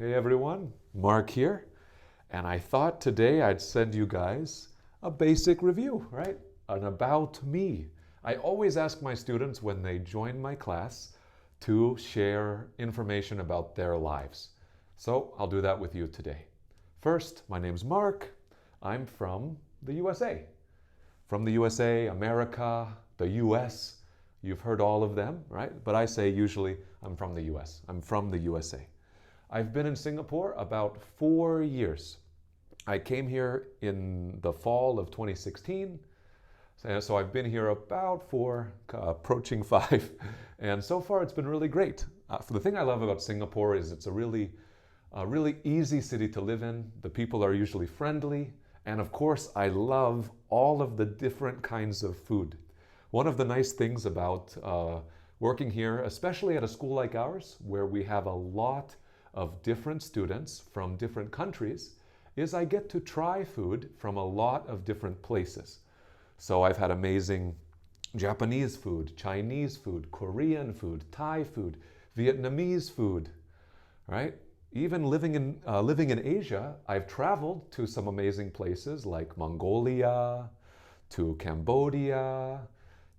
Hey everyone, Mark here, and I thought today I'd send you guys a basic review, right? An about me. I always ask my students when they join my class to share information about their lives. So I'll do that with you today. First, my name's Mark. I'm from the USA. From the USA, America, the US. You've heard all of them, right? But I say usually I'm from the US. I'm from the USA. I've been in Singapore about 4 years. I came here in the fall of 2016. So I've been here about 4, approaching 5. And so far it's been really great. The thing I love about Singapore is it's a really easy city to live in. The people are usually friendly. And of course, I love all of the different kinds of food. One of the nice things about working here, especially at a school like ours, where we have a lot of different students from different countries, is I get to try food from a lot of different places. So I've had amazing Japanese food, Chinese food, Korean food, Thai food, Vietnamese food, right? Even living in Asia, I've traveled to some amazing places like Mongolia, to Cambodia,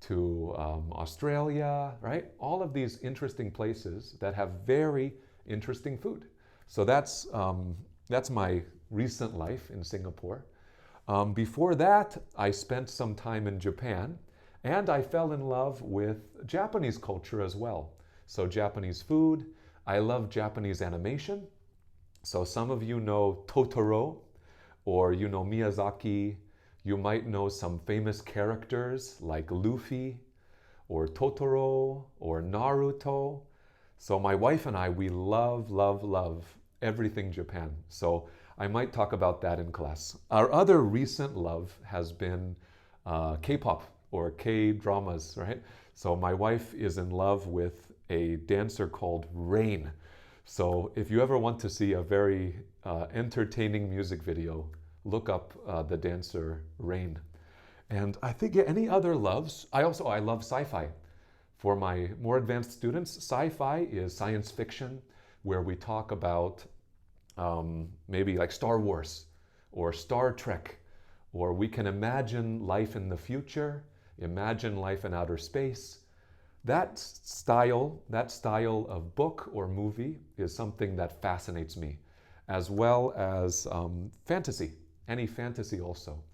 to Australia, right? All of these interesting places that have very interesting food. So that's my recent life in Singapore. Before that, I spent some time in Japan, and I fell in love with Japanese culture as well. So Japanese food, I love Japanese animation. So some of you know Totoro, or you know Miyazaki. You might know some famous characters like Luffy, or Totoro, or Naruto. So my wife and I, we love everything Japan. So I might talk about that in class. Our other recent love has been K-pop or K-dramas, right? So my wife is in love with a dancer called Rain. So if you ever want to see a very entertaining music video, look up the dancer Rain. And I think any other loves, I love sci-fi. For my more advanced students, sci-fi is science fiction where we talk about maybe like Star Wars or Star Trek, or we can imagine life in the future, imagine life in outer space. That style of book or movie is something that fascinates me, as well as fantasy, any fantasy also.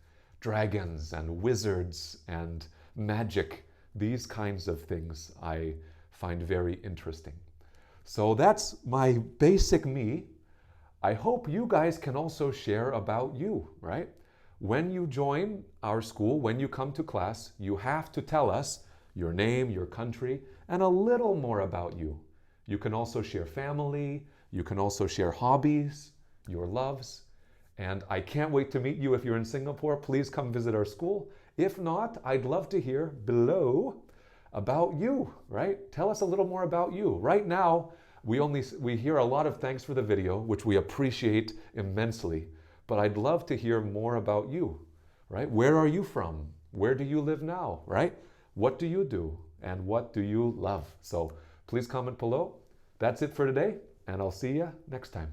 Dragons and wizards and magic, these kinds of things I find very interesting. So that's my basic me. I hope you guys can also share about you, right? When you join our school, when you come to class, you have to tell us your name, your country, and a little more about you. You can also share family, you can also share hobbies, your loves, and I can't wait to meet you if you're in Singapore. Please come visit our school. If not, I'd love to hear below about you, right? Tell us a little more about you. Right now, we hear a lot of thanks for the video, which we appreciate immensely, but I'd love to hear more about you, right? Where are you from? Where do you live now, right? What do you do? And what do you love? So please comment below. That's it for today, and I'll see you next time.